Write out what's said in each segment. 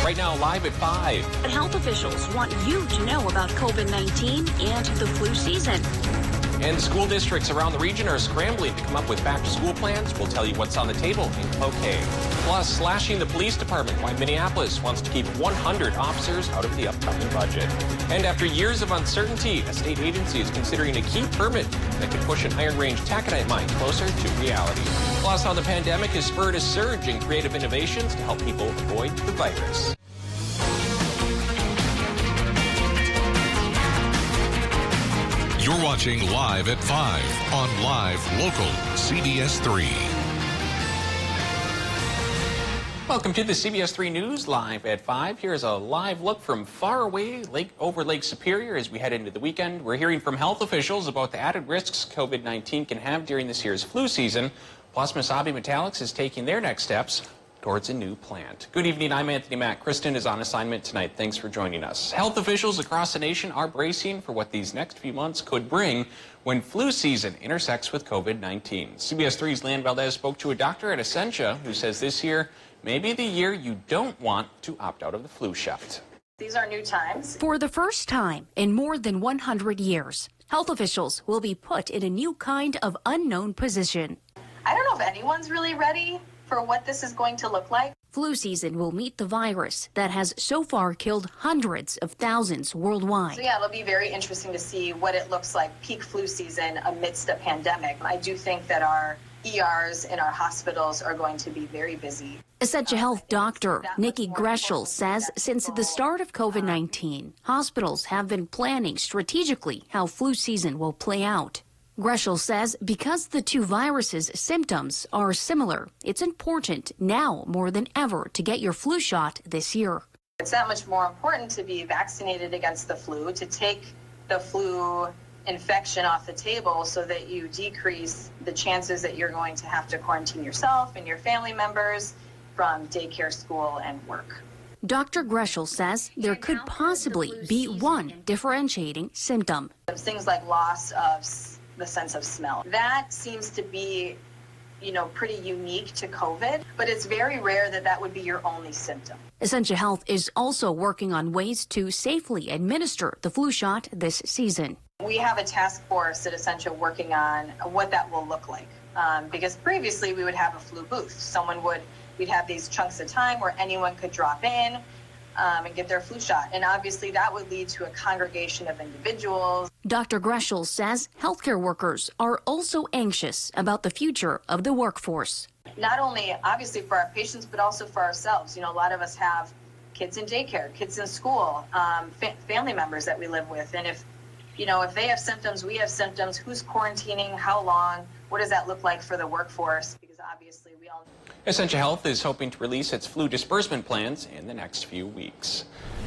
right now live at 5. But health officials want you to know about COVID-19 and the flu season. And school districts around the region are scrambling to come up with back-to-school plans. We'll tell you what's on the table in Cloquet. Plus, slashing the police department, why Minneapolis wants to keep 100 officers out of the upcoming budget. And after years of uncertainty, a state agency is considering a key permit that could push an Iron Range taconite mine closer to reality. Plus, how the pandemic has spurred a surge in creative innovations to help people avoid the virus. You're watching Live at 5 on Live Local CBS 3. Welcome to the CBS 3 News Live at 5. Here's a live look from far away over Lake Superior as we head into the weekend. We're hearing from health officials about the added risks COVID-19 can have during this year's flu season. Plus, Mesabi Metallics is taking their next steps towards a new plant. Good evening, I'm Anthony Mack. Kristen is on assignment tonight. Thanks for joining us. Health officials across the nation are bracing for what these next few months could bring when flu season intersects with COVID-19. CBS 3's Lan Valdez spoke to a doctor at Essentia who says this year may be the year you don't want to opt out of the flu shot. These are new times. For the first time in more than 100 years, health officials will be put in a new kind of unknown position. I don't know if anyone's really ready for what this is going to look like. Flu season will meet the virus that has so far killed hundreds of thousands worldwide. So yeah, it'll be very interesting to see what it looks like peak flu season amidst a pandemic. I do think that our ERs in our hospitals are going to be very busy. Essentia Health doctor Nikki Greschel says since the start of COVID-19, hospitals have been planning strategically how flu season will play out. Greschel says because the two viruses' symptoms are similar, it's important now more than ever to get your flu shot this year. It's that much more important to be vaccinated against the flu, to take the flu infection off the table so that you decrease the chances that you're going to have to quarantine yourself and your family members from daycare, school, and work. Dr. Greschel says there could possibly be one differentiating symptom. Things like loss of the sense of smell. That seems to be, pretty unique to COVID, but it's very rare that that would be your only symptom. Essentia Health is also working on ways to safely administer the flu shot this season. We have a task force at Essentia working on what that will look like. Because previously we would have a flu booth. We'd have these chunks of time where anyone could drop in and get their flu shot. And obviously that would lead to a congregation of individuals. Dr. Greschel says healthcare workers are also anxious about the future of the workforce. Not only obviously for our patients, but also for ourselves. A lot of us have kids in daycare, kids in school, family members that we live with. And if they have symptoms, we have symptoms, who's quarantining, how long, what does that look like for the workforce? Because obviously we all know. Essentia Health is hoping to release its flu disbursement plans in the next few weeks.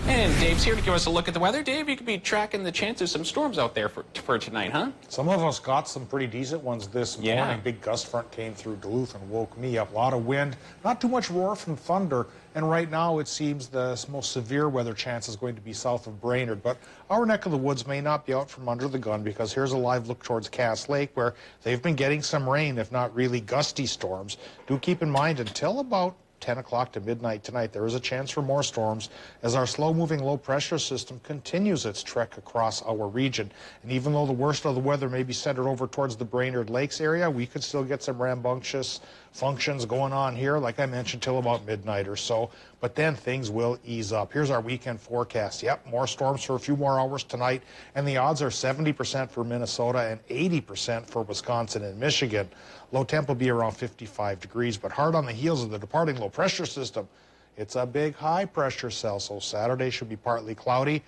And Dave's here to give us a look at the weather. Dave, you could be tracking the chances of some storms out there for tonight, huh? Some of us got some pretty decent ones this morning. Big gust front came through Duluth and woke me up. A lot of wind, not too much roar from thunder. And right now it seems the most severe weather chance is going to be south of Brainerd. But our neck of the woods may not be out from under the gun because here's a live look towards Cass Lake where they've been getting some rain, if not really gusty storms. Do keep in mind until about 10 o'clock to midnight tonight, there is a chance for more storms as our slow-moving low-pressure system continues its trek across our region. And even though the worst of the weather may be centered over towards the Brainerd Lakes area, we could still get some rambunctious functions going on here, like I mentioned, till about midnight or so. But then things will ease up. Here's our weekend forecast. Yep, more storms for a few more hours tonight, and the odds are 70% for Minnesota and 80% for Wisconsin and Michigan. Low temp will be around 55 degrees, but hard on the heels of the departing low pressure system. It's a big high pressure cell, so Saturday should be partly cloudy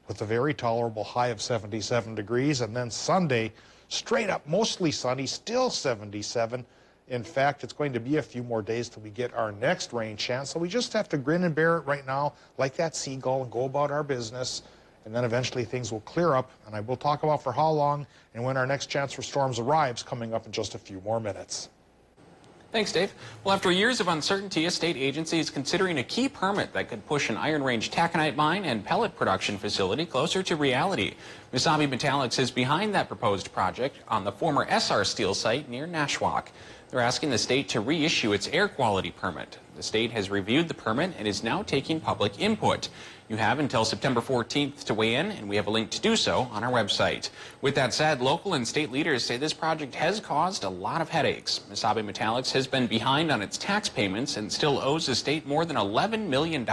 with a very tolerable high of 77 degrees, and then Sunday, straight up mostly sunny, still 77. In fact, it's going to be a few more days till we get our next rain chance, so we just have to grin and bear it right now like that seagull and go about our business. And then eventually things will clear up, and I will talk about for how long and when our next chance for storms arrives coming up in just a few more minutes. Thanks, Dave. Well, after years of uncertainty, a state agency is considering a key permit that could push an Iron Range taconite mine and pellet production facility closer to reality. Mesabi Metallics is behind that proposed project on the former SR Steel site near Nashwauk. They're asking the state to reissue its air quality permit. The state has reviewed the permit and is now taking public input. You have until September 14th to weigh in, and we have a link to do so on our website. With that said, local and state leaders say this project has caused a lot of headaches. Mesabi Metallics has been behind on its tax payments and still owes the state more than $11 million.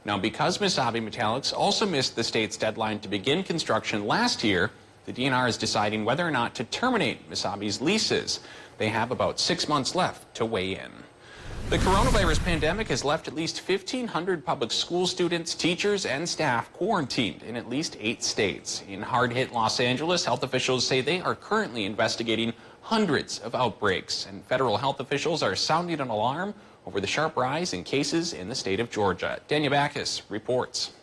Now, because Mesabi Metallics also missed the state's deadline to begin construction last year, the DNR is deciding whether or not to terminate Mesabi's leases. They have about 6 months left to weigh in. The coronavirus pandemic has left at least 1,500 public school students, teachers, and staff quarantined in at least 8 states. In hard-hit Los Angeles, health officials say they are currently investigating hundreds of outbreaks, and federal health officials are sounding an alarm over the sharp rise in cases in the state of Georgia. Daniel Backus reports.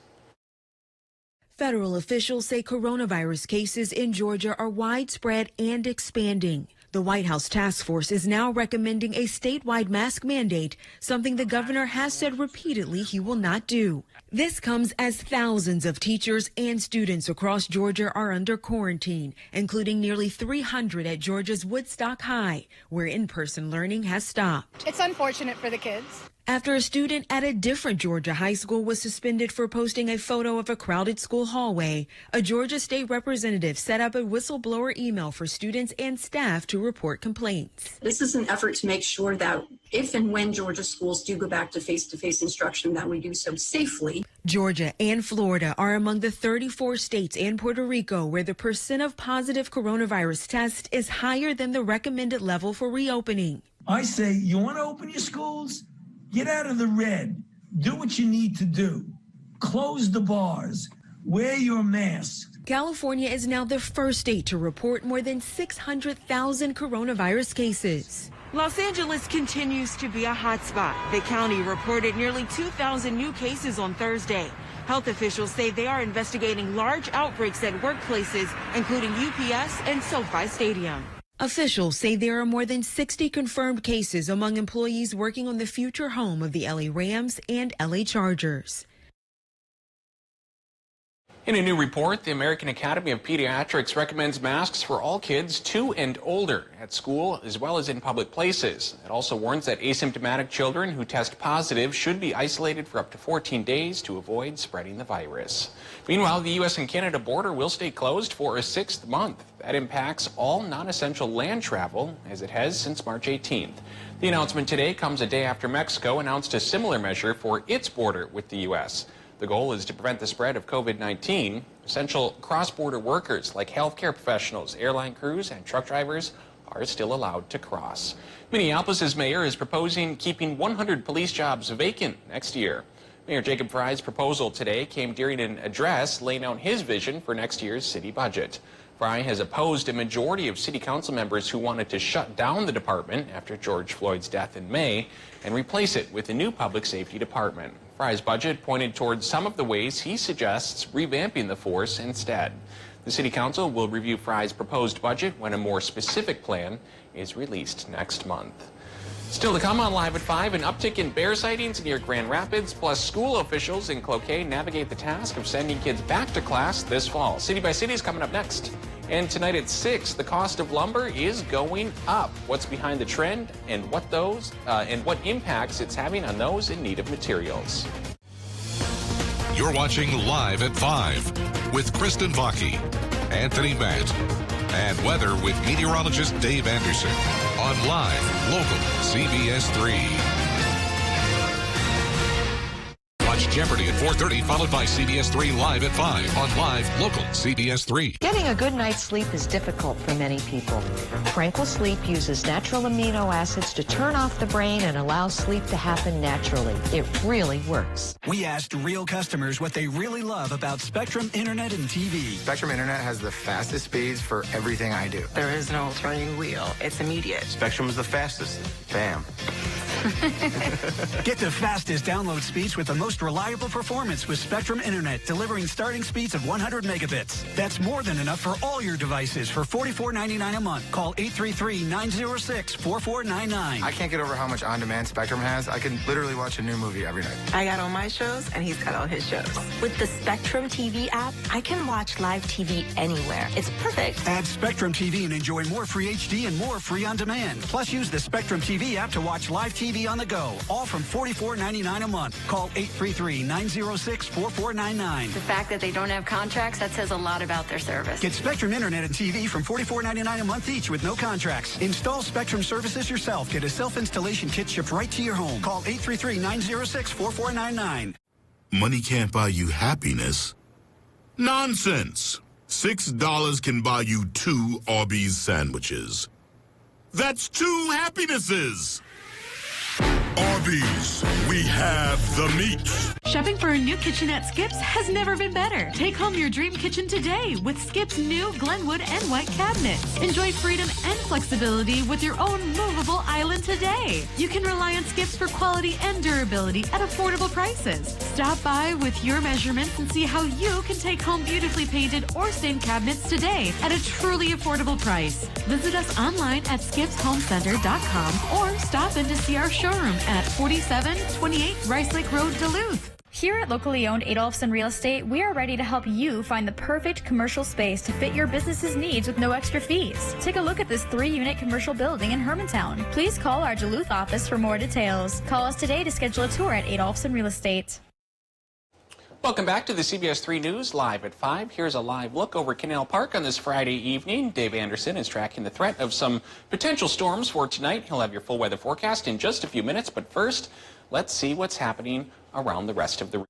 Federal officials say coronavirus cases in Georgia are widespread and expanding. The White House task force is now recommending a statewide mask mandate, something the governor has said repeatedly he will not do. This comes as thousands of teachers and students across Georgia are under quarantine, including nearly 300 at Georgia's Woodstock High, where in-person learning has stopped. It's unfortunate for the kids. After a student at a different Georgia high school was suspended for posting a photo of a crowded school hallway, a Georgia state representative set up a whistleblower email for students and staff to report complaints. This is an effort to make sure that if and when Georgia schools do go back to face-to-face instruction, that we do so safely. Georgia and Florida are among the 34 states and Puerto Rico where the percent of positive coronavirus tests is higher than the recommended level for reopening. I say, you want to open your schools? Get out of the red. Do what you need to do. Close the bars. Wear your mask. California is now the first state to report more than 600,000 coronavirus cases. Los Angeles continues to be a hotspot. The county reported nearly 2,000 new cases on Thursday. Health officials say they are investigating large outbreaks at workplaces, including UPS and SoFi Stadium. Officials say there are more than 60 confirmed cases among employees working on the future home of the LA Rams and LA Chargers. In a new report, the American Academy of Pediatrics recommends masks for all kids 2 and older at school as well as in public places. It also warns that asymptomatic children who test positive should be isolated for up to 14 days to avoid spreading the virus. Meanwhile, the U.S. and Canada border will stay closed for a 6th month. That impacts all non-essential land travel, as it has since March 18th. The announcement today comes a day after Mexico announced a similar measure for its border with the U.S. The goal is to prevent the spread of COVID-19. Essential cross-border workers like healthcare professionals, airline crews, and truck drivers are still allowed to cross. Minneapolis' mayor is proposing keeping 100 police jobs vacant next year. Mayor Jacob Frey's proposal today came during an address laying out his vision for next year's city budget. Frey has opposed a majority of city council members who wanted to shut down the department after George Floyd's death in May and replace it with a new public safety department. Frey's budget pointed towards some of the ways he suggests revamping the force instead. The city council will review Frey's proposed budget when a more specific plan is released next month. Still to come on Live at 5, an uptick in bear sightings near Grand Rapids, plus school officials in Cloquet navigate the task of sending kids back to class this fall. City by City is coming up next. And tonight at 6, the cost of lumber is going up. What's behind the trend and what impacts it's having on those in need of materials. You're watching Live at 5 with Kristen Vaki, Anthony Matt, and weather with meteorologist Dave Anderson on Live, Local, CBS 3. Watch Jeopardy at 4:30, followed by CBS 3 Live at 5 on Live, Local, CBS 3. Getting a good night's sleep is difficult for many people. Tranquil Sleep uses natural amino acids to turn off the brain and allow sleep to happen naturally. It really works. We asked real customers what they really love about Spectrum Internet and TV. Spectrum Internet has the fastest speeds for everything I do. There is no turning wheel. It's immediate. Spectrum is the fastest. Bam. Get the fastest download speeds with the most reliable performance with Spectrum Internet, delivering starting speeds of 100 megabits. That's more than enough for all your devices for $44.99 a month. Call 833-906-4499. I can't get over how much on-demand Spectrum has. I can literally watch a new movie every night. I got all my shows, and he's got all his shows. With the Spectrum TV app, I can watch live TV anywhere. It's perfect. Add Spectrum TV and enjoy more free HD and more free on demand. Plus, use the Spectrum TV app to watch live TV on the go. All from $44.99 a month. Call 833-906-4499. The fact that they don't have contracts, that says a lot about their service. Get Spectrum Internet and TV from $44.99 a month each with no contracts. Install Spectrum services yourself. Get a self-installation kit shipped right to your home. Call 833-906-4499. Money can't buy you happiness. Nonsense. $6 can buy you 2 Arby's sandwiches. That's 2 happinesses. Arby's, we have the meat. Shopping for a new kitchen at Skips has never been better. Take home your dream kitchen today with Skips' new Glenwood and White cabinets. Enjoy freedom and flexibility with your own movable island today. You can rely on Skips for quality and durability at affordable prices. Stop by with your measurements and see how you can take home beautifully painted or stained cabinets today at a truly affordable price. Visit us online at skipshomecenter.com or stop in to see our showroom at 4728 Rice Lake Road, Duluth. Here at locally owned Adolphson Real Estate, we are ready to help you find the perfect commercial space to fit your business's needs with no extra fees. Take a look at this 3-unit commercial building in Hermantown. Please call our Duluth office for more details. Call us today to schedule a tour at Adolphson Real Estate. Welcome back to the CBS 3 News Live at 5. Here's a live look over Canal Park on this Friday evening. Dave Anderson is tracking the threat of some potential storms for tonight. He'll have your full weather forecast in just a few minutes. But first, let's see what's happening around the rest of the region.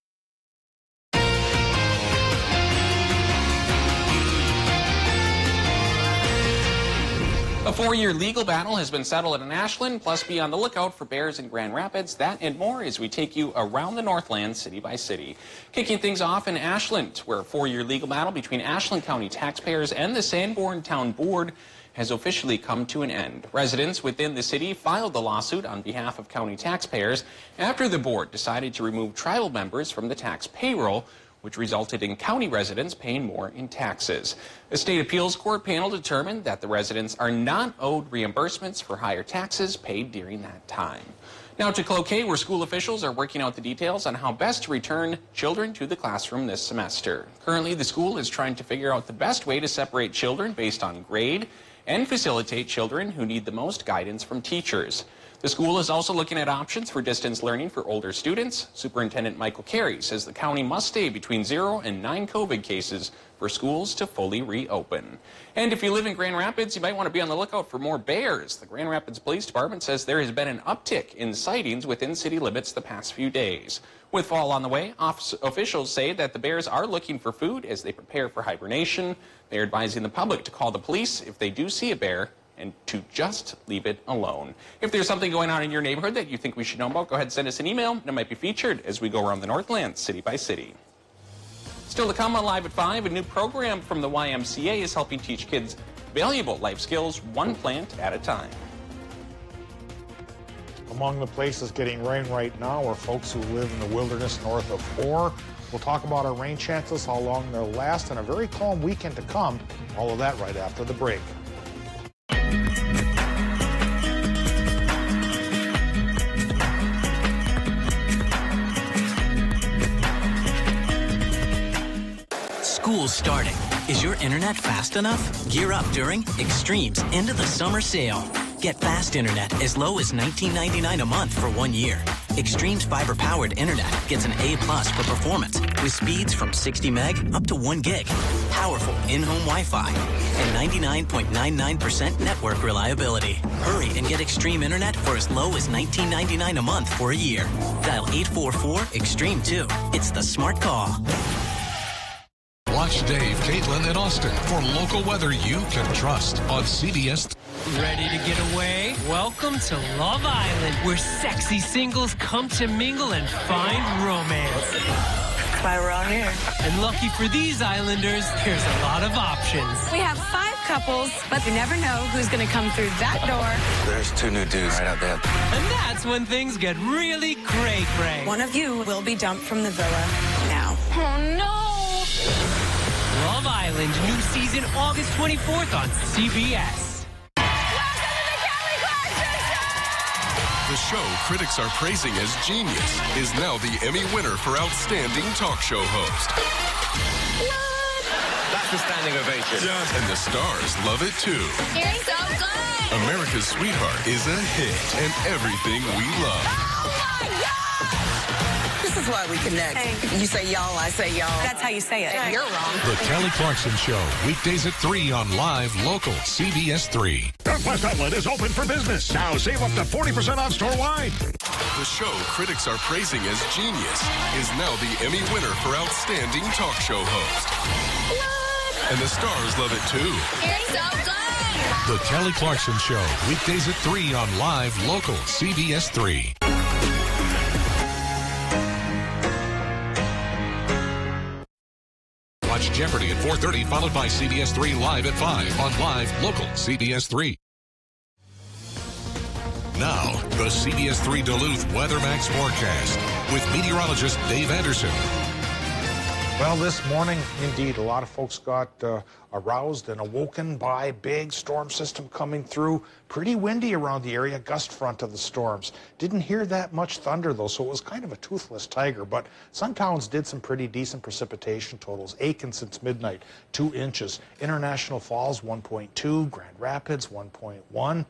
A 4-year legal battle has been settled in Ashland, plus be on the lookout for bears in Grand Rapids. That and more as we take you around the Northland city by city. Kicking things off in Ashland, where a 4-year legal battle between Ashland County taxpayers and the Sanborn Town Board has officially come to an end. Residents within the city filed the lawsuit on behalf of county taxpayers after the board decided to remove tribal members from the tax payroll, which resulted in county residents paying more in taxes. The state appeals court panel determined that the residents are not owed reimbursements for higher taxes paid during that time. Now to Cloquet, where school officials are working out the details on how best to return children to the classroom this semester. Currently, the school is trying to figure out the best way to separate children based on grade and facilitate children who need the most guidance from teachers. The school is also looking at options for distance learning for older students. Superintendent Michael Carey says the county must stay between 0 and 9 COVID cases for schools to fully reopen. And if you live in Grand Rapids, you might want to be on the lookout for more bears. The Grand Rapids Police Department says there has been an uptick in sightings within city limits the past few days. With fall on the way, officials say that the bears are looking for food as they prepare for hibernation. They are advising the public to call the police if they do see a bear and to just leave it alone. If there's something going on in your neighborhood that you think we should know about, go ahead and send us an email, and it might be featured as we go around the Northland city by city. Still to come on Live at 5, a new program from the YMCA is helping teach kids valuable life skills, one plant at a time. Among the places getting rain right now are folks who live in the wilderness north of Orr. We'll talk about our rain chances, how long they'll last, and a very calm weekend to come. All of that right after the break. School's starting. Is your internet fast enough? Gear up during Extreme's End of the Summer Sale. Get fast internet as low as $19.99 a month for 1 year. Extreme's fiber-powered internet gets an A+ for performance with speeds from 60 meg up to 1 gig. Powerful in-home Wi-Fi and 99.99% network reliability. Hurry and get Extreme internet for as low as $19.99 a month for a year. Dial 844-EXTREME2. It's the smart call. Watch Dave, Caitlin, and Austin for local weather you can trust on CBS. Ready to get away? Welcome to Love Island, where sexy singles come to mingle and find romance. That's why we're all here. And lucky for these islanders, there's a lot of options. We have 5 couples, but you never know who's going to come through that door. There's two new dudes right out there. And that's when things get really cray-cray. One of you will be dumped from the villa now. Oh, no. Love Island, new season August 24th on CBS. The show critics are praising as genius is now the Emmy winner for Outstanding Talk Show Host. That's a standing ovation. Yeah. And the stars love it too. You're so good. America's Sweetheart is a hit and everything we love. Oh, my God. This is why we connect. Hey. You say y'all, I say y'all. That's how you say it. Hey. You're wrong. The Kelly Clarkson Show, weekdays at 3 on Live Local, CBS 3. Northwest Outlet is open for business. Now save up to 40% off store-wide. The show critics are praising as genius is now the Emmy winner for Outstanding Talk Show Host. What? And the stars love it too. You're so good. The Kelly Clarkson Show, weekdays at 3 on Live Local, CBS 3. Watch Jeopardy at 4:30, followed by CBS 3 Live at 5 on Live Local, CBS 3. Now, the CBS 3 Duluth Weather Max forecast with meteorologist Dave Anderson. Well, this morning, indeed, a lot of folks got aroused and awoken by big storm system coming through. Pretty windy around the area, gust front of the storms. Didn't hear that much thunder, though, so it was kind of a toothless tiger. But some towns did some pretty decent precipitation totals. Aiken since midnight, 2 inches. International Falls, 1.2. Grand Rapids, 1.1.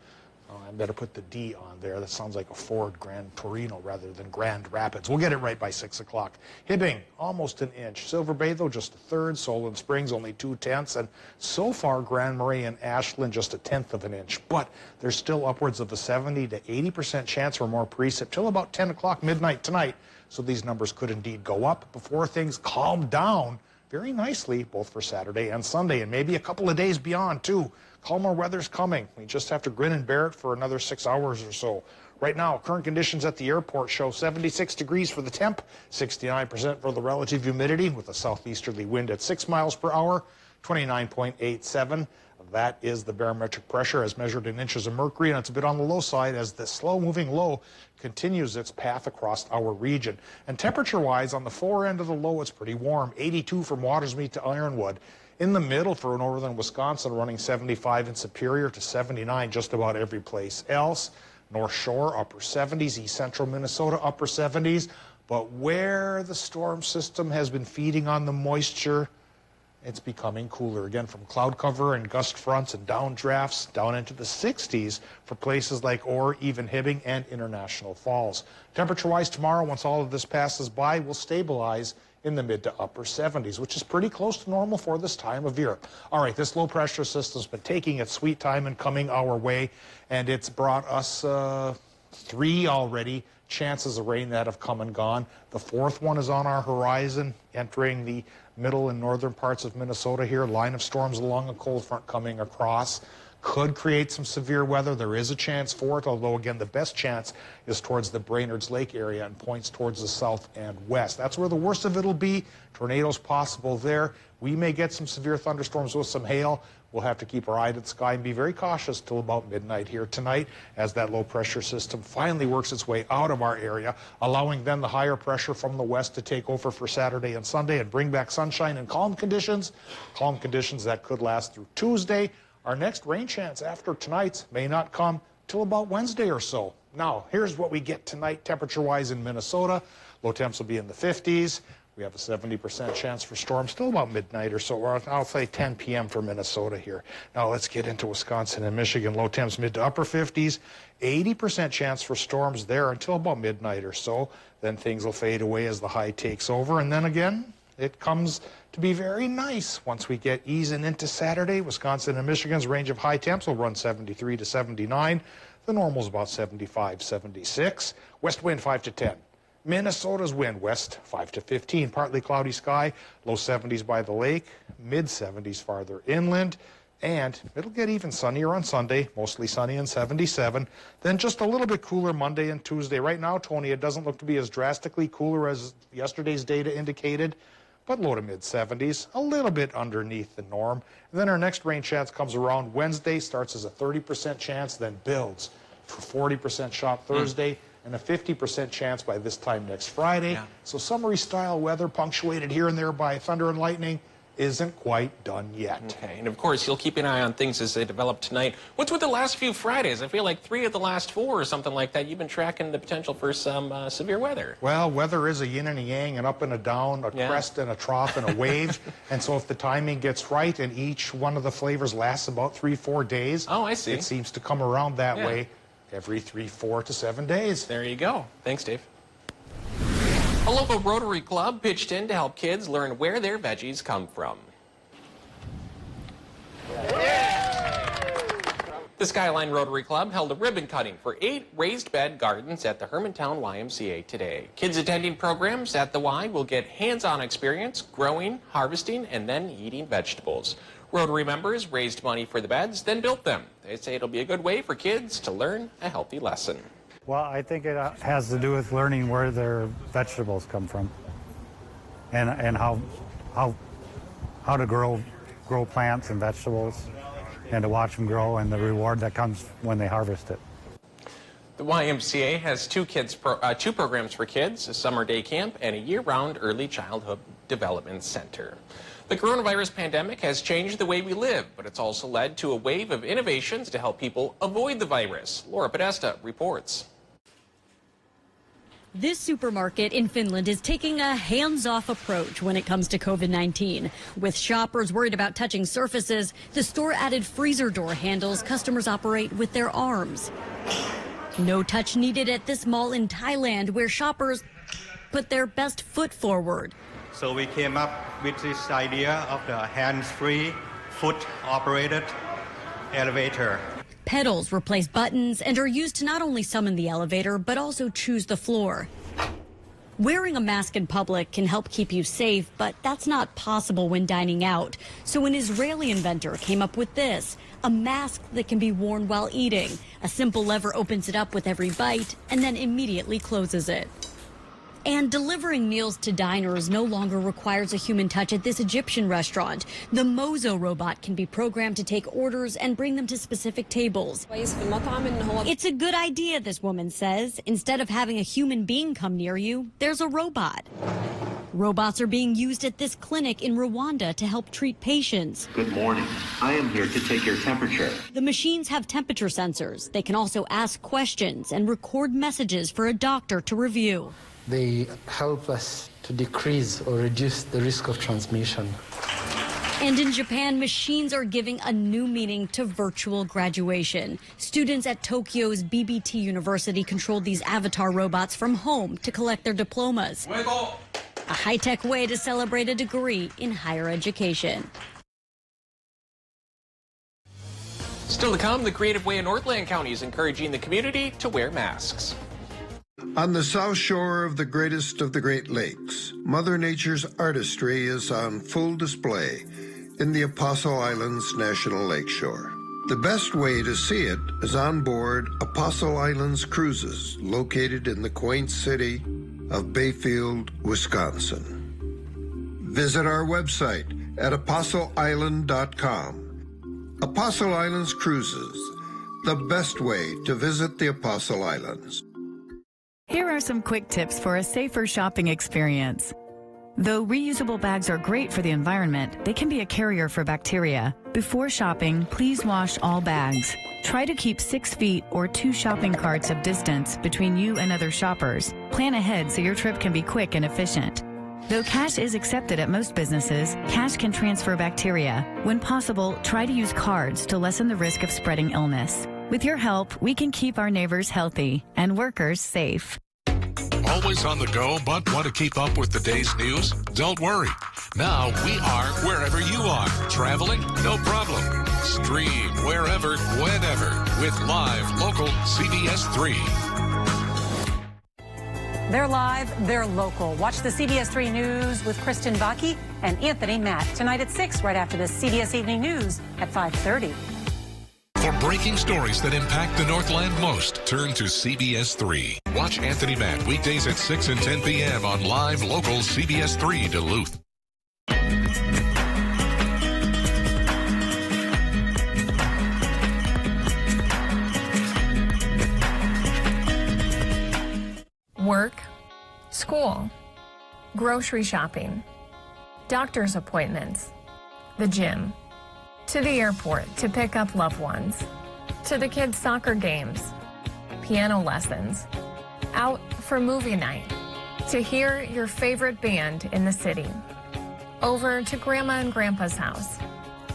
I better put the D on there. That sounds like a Ford Grand Torino rather than Grand Rapids. We'll get it right by 6 o'clock. Hibbing, almost an inch. Silver Bay, though, just a third. Solon Springs, only 2/10. And so far, Grand Marais and Ashland, just a 1/10 of an inch. But there's still upwards of a 70 to 80% chance for more precip till about 10 o'clock midnight tonight. So these numbers could indeed go up before things calm down very nicely, both for Saturday and Sunday, and maybe a couple of days beyond, too. Calmer weather's coming. We just have to grin and bear it for another 6 hours or so. Right now, current conditions at the airport show 76 degrees for the temp, 69% for the relative humidity, with a southeasterly wind at 6 miles per hour, 29.87. That is the barometric pressure as measured in inches of mercury, and it's a bit on the low side as the slow-moving low continues its path across our region. And temperature-wise, on the fore end of the low, it's pretty warm, 82 from Watersmeet to Ironwood. In the middle for northern Wisconsin, running 75 in Superior to 79 just about every place else. North Shore, upper 70s. East central Minnesota, upper 70s. But where the storm system has been feeding on the moisture, it's becoming cooler again from cloud cover and gust fronts and downdrafts down into the 60s for places like Orr, even Hibbing, and International Falls. Temperature-wise tomorrow, once all of this passes by, will stabilize in the mid to upper 70s, which is pretty close to normal for this time of year. All right, this low pressure system's been taking its sweet time and coming our way, and it's brought us 3 already chances of rain that have come and gone. The 4th one is on our horizon, entering the middle and northern parts of Minnesota here. Line of storms along a cold front coming across. Could create some severe weather. There is a chance for it, although, again, the best chance is towards the Brainerd's Lake area and points towards the south and west. That's where the worst of it will be. Tornadoes possible there. We may get some severe thunderstorms with some hail. We'll have to keep our eye to the sky and be very cautious till about midnight here tonight as that low-pressure system finally works its way out of our area, allowing then the higher pressure from the west to take over for Saturday and Sunday and bring back sunshine and calm conditions that could last through Tuesday. Our next rain chance after tonight's may not come till about Wednesday or so. Now, here's what we get tonight temperature-wise in Minnesota. Low temps will be in the 50s. We have a 70% chance for storms, still about midnight or so, or I'll say 10 p.m. for Minnesota here. Now let's get into Wisconsin and Michigan. Low temps mid to upper 50s, 80% chance for storms there until about midnight or so. Then things will fade away as the high takes over, and then again, it comes to be very nice once we get easing into Saturday. Wisconsin and Michigan's range of high temps will run 73 to 79. The normal's about 75, 76. West wind 5 to 10. Minnesota's wind west 5 to 15. Partly cloudy sky, low 70s by the lake, mid 70s farther inland. And it'll get even sunnier on Sunday, mostly sunny and 77. Then just a little bit cooler Monday and Tuesday. Right now, Tony, it doesn't look to be as drastically cooler as yesterday's data indicated. but low to mid-70s, a little bit underneath the norm. And then our next rain chance comes around Wednesday, starts as a 30% chance, then builds for 40% shot Thursday, and a 50% chance by this time next Friday. Yeah. So summery-style weather, punctuated here and there by thunder and lightning, isn't quite done yet. Okay, and of course, you'll keep an eye on things as they develop tonight. What's with the last few Fridays? I feel like 3 of the last 4 or something like that. You've been tracking the potential for some severe weather. Well, weather is a yin and a yang, an up and a down, a crest and a trough and a wave. And so if the timing gets right and each one of the flavors lasts about 3-4 days, oh, I see. It seems to come around that way every 3-4 to 7 days. There you go. Thanks, Dave. A local Rotary Club pitched in to help kids learn where their veggies come from. The Skyline Rotary Club held a ribbon cutting for 8 raised bed gardens at the Hermantown YMCA today. Kids attending programs at the Y will get hands-on experience growing, harvesting, and then eating vegetables. Rotary members raised money for the beds, then built them. They say it'll be a good way for kids to learn a healthy lesson. Well, I think it has to do with learning where their vegetables come from and how to grow plants and vegetables and to watch them grow and the reward that comes when they harvest it. The YMCA has two programs for kids, a summer day camp and a year-round early childhood development center. The coronavirus pandemic has changed the way we live, but it's also led to a wave of innovations to help people avoid the virus. Laura Podesta reports. This supermarket in Finland is taking a hands-off approach when it comes to COVID-19. With shoppers worried about touching surfaces, the store added freezer door handles customers operate with their arms. No touch needed at this mall in Thailand, where shoppers put their best foot forward. So we came up with this idea of the hands-free, foot-operated elevator. Pedals replace buttons and are used to not only summon the elevator, but also choose the floor. Wearing a mask in public can help keep you safe, but that's not possible when dining out. So an Israeli inventor came up with this, a mask that can be worn while eating. A simple lever opens it up with every bite and then immediately closes it. And delivering meals to diners no longer requires a human touch at this Egyptian restaurant. The Mozo robot can be programmed to take orders and bring them to specific tables. It's a good idea, this woman says. Instead of having a human being come near you, there's a robot. Robots are being used at this clinic in Rwanda to help treat patients. Good morning. I am here to take your temperature. The machines have temperature sensors. They can also ask questions and record messages for a doctor to review. They help us to decrease or reduce the risk of transmission. And in Japan, machines are giving a new meaning to virtual graduation. Students at Tokyo's BBT University controlled these avatar robots from home to collect their diplomas. A high-tech way to celebrate a degree in higher education. Still to come, the creative way in Northland County is encouraging the community to wear masks. On the south shore of the greatest of the Great Lakes, Mother Nature's artistry is on full display in the Apostle Islands National Lakeshore. The best way to see it is on board Apostle Islands Cruises, located in the quaint city of Bayfield, Wisconsin. Visit our website at apostleisland.com. Apostle Islands Cruises, the best way to visit the Apostle Islands. Here are some quick tips for a safer shopping experience. Though reusable bags are great for the environment, they can be a carrier for bacteria. Before shopping, please wash all bags. Try to keep 6 feet or 2 shopping carts of distance between you and other shoppers. Plan ahead so your trip can be quick and efficient. Though cash is accepted at most businesses, cash can transfer bacteria. When possible, try to use cards to lessen the risk of spreading illness. With your help, we can keep our neighbors healthy and workers safe. Always on the go, but want to keep up with the day's news? Don't worry. Now we are wherever you are. Traveling? No problem. Stream wherever, whenever with live local CBS 3. They're live, they're local. Watch the CBS 3 News with Kristen Vacant and Anthony Matt tonight at 6, right after the CBS Evening News at 5:30. For breaking stories that impact the Northland most, turn to CBS 3. Watch Anthony Matt weekdays at 6 and 10 p.m. on live local CBS 3 Duluth. work, school, grocery shopping, doctor's appointments, the gym, to the airport to pick up loved ones, to the kids' soccer games, piano lessons, out for movie night, to hear your favorite band in the city, over to Grandma and Grandpa's house,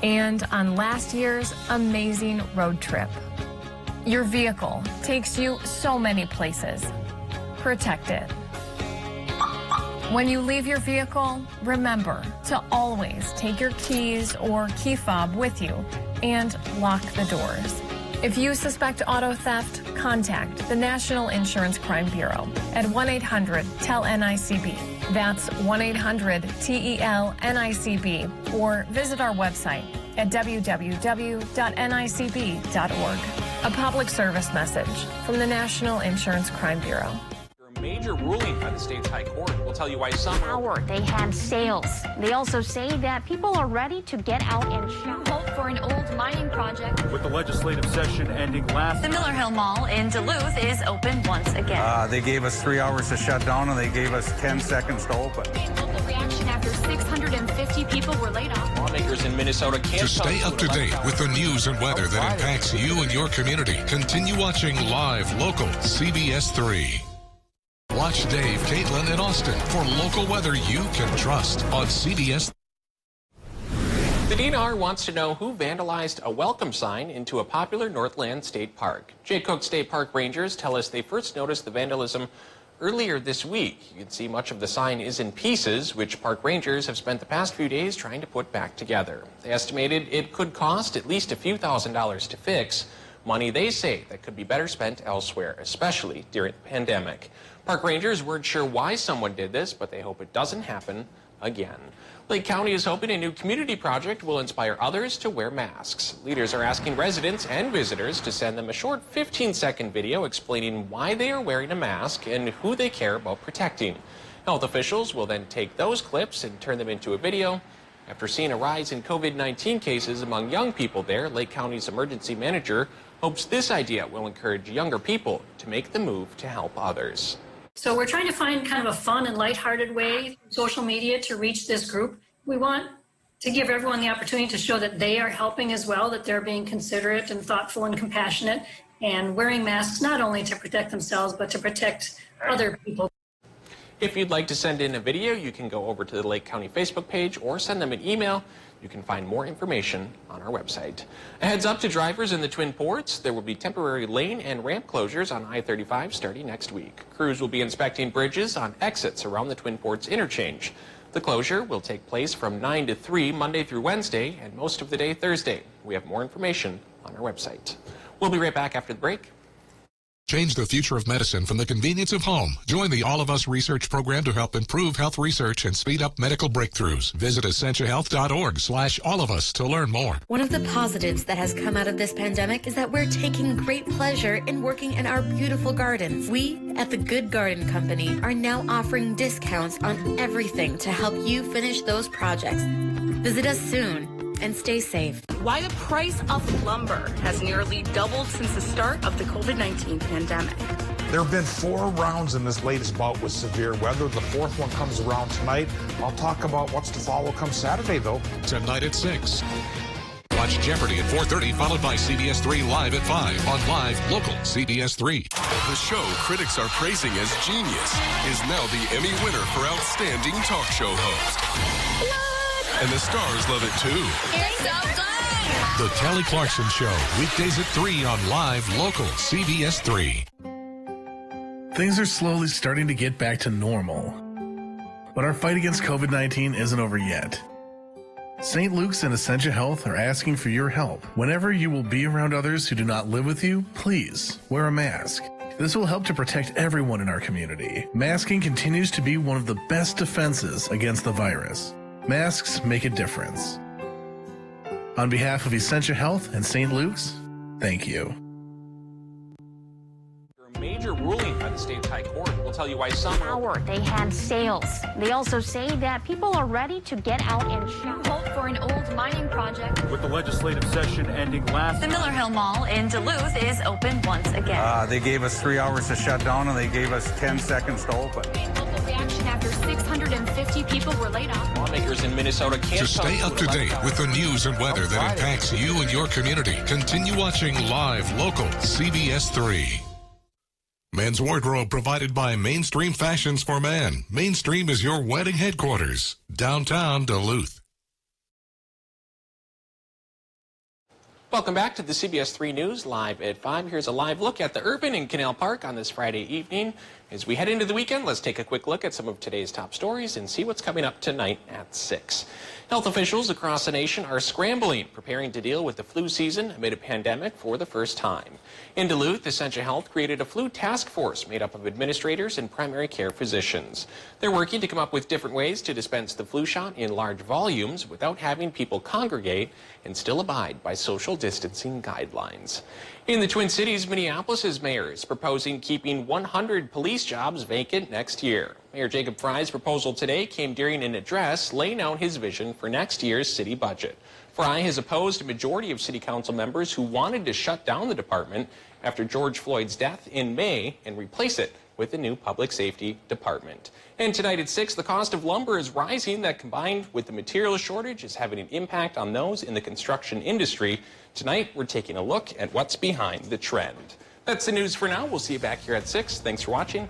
and on last year's amazing road trip. Your vehicle takes you so many places. Protect it. When you leave your vehicle, remember to always take your keys or key fob with you and lock the doors. If you suspect auto theft, contact the National Insurance Crime Bureau at 1-800-TEL-NICB. That's 1-800-TEL-NICB, or visit our website at www.nicb.org. A public service message from the National Insurance Crime Bureau. A major ruling by the state's high court will tell you why some they had sales. They also say that people are ready to get out and shop. Hope for an old mining project. With the legislative session ending last... The Miller Hill Mall in Duluth is open once again. They gave us 3 hours to shut down, and they gave us 10 seconds to open. The reaction after 650 people were laid off. Lawmakers in Minnesota can't... To stay up to date with the news and weather that impacts you and your community, continue watching live local CBS 3. Watch Dave, Caitlin, and Austin for local weather you can trust on CBS. The DNR wants to know who vandalized a welcome sign into a popular Northland State Park. Jay Cook State Park Rangers tell us they first noticed the vandalism earlier this week. You can see much of the sign is in pieces, which park rangers have spent the past few days trying to put back together. They estimated it could cost at least a few $1,000s to fix, money they say that could be better spent elsewhere, especially during the pandemic. Park rangers weren't sure why someone did this, but they hope it doesn't happen again. Lake County is hoping a new community project will inspire others to wear masks. Leaders are asking residents and visitors to send them a short 15-second video explaining why they are wearing a mask and who they care about protecting. Health officials will then take those clips and turn them into a video. After seeing a rise in COVID-19 cases among young people there, Lake County's emergency manager hopes this idea will encourage younger people to make the move to help others. So we're trying to find kind of a fun and lighthearted way, social media, to reach this group. We want to give everyone the opportunity to show that they are helping as well, that they're being considerate and thoughtful and compassionate, and wearing masks not only to protect themselves, but to protect other people. If you'd like to send in a video, you can go over to the Lake County Facebook page or send them an email. You can find more information on our website. A heads up to drivers in the Twin Ports. There will be temporary lane and ramp closures on I-35 starting next week. Crews will be inspecting bridges on exits around the Twin Ports interchange. The closure will take place from 9 to 3 Monday through Wednesday and most of the day Thursday. We have more information on our website. We'll be right back after the break. Change the future of medicine from the convenience of home. Join the All of Us research program to help improve health research and speed up medical breakthroughs. Visit essentialhealth.org/allofus to learn more. One of the positives that has come out of this pandemic is that we're taking great pleasure in working in our beautiful gardens. We at the Good Garden Company are now offering discounts on everything to help you finish those projects. Visit us soon and stay safe. Why the price of lumber has nearly doubled since the start of the COVID-19 pandemic. There have been 4 rounds in this latest bout with severe weather. The 4th one comes around tonight. I'll talk about what's to follow come Saturday, though. Tonight at 6. Watch Jeopardy at 4:30, followed by CBS 3 Live at 5 on live local CBS 3. The show critics are praising as genius is now the Emmy winner for Outstanding Talk Show Host. And the stars love it, too. You're so good! The Kelly Clarkson Show, weekdays at 3 on live local CBS 3. Things are slowly starting to get back to normal. But our fight against COVID-19 isn't over yet. St. Luke's and Essentia Health are asking for your help. Whenever you will be around others who do not live with you, please wear a mask. This will help to protect everyone in our community. Masking continues to be one of the best defenses against the virus. Masks make a difference. On behalf of Essentia Health and St. Luke's, thank you. A major ruling by the state's high court. We'll tell you why some they had sales. They also say that people are ready to get out and shop. Hope for an old mining project. With the legislative session ending last The Miller Hill Mall in Duluth is open once again. They gave us 3 hours to shut down, and they gave us 10 seconds to open. Local reaction after 650 people were laid off. Lawmakers in Minnesota can't... To stay up to date with the news and weather that impacts you and your community, continue watching live local CBS 3. Men's wardrobe provided by Mainstream Fashions for Men. Mainstream is your wedding headquarters. Downtown Duluth. Welcome back to the CBS 3 News Live at 5. Here's a live look at the Urban and Canal Park on this Friday evening. As we head into the weekend, let's take a quick look at some of today's top stories and see what's coming up tonight at 6. Health officials across the nation are scrambling, preparing to deal with the flu season amid a pandemic for the first time. In Duluth, Essentia Health created a flu task force made up of administrators and primary care physicians. They're working to come up with different ways to dispense the flu shot in large volumes without having people congregate and still abide by social distancing guidelines. In the Twin Cities, Minneapolis' mayor is proposing keeping 100 police jobs vacant next year. Mayor Jacob Fry's proposal today came during an address laying out his vision for next year's city budget. Fry has opposed a majority of city council members who wanted to shut down the department after George Floyd's death in May and replace it with a new public safety department. And tonight at 6, the cost of lumber is rising. That, combined with the material shortage, is having an impact on those in the construction industry. Tonight, we're taking a look at what's behind the trend. That's the news for now. We'll see you back here at 6. Thanks for watching.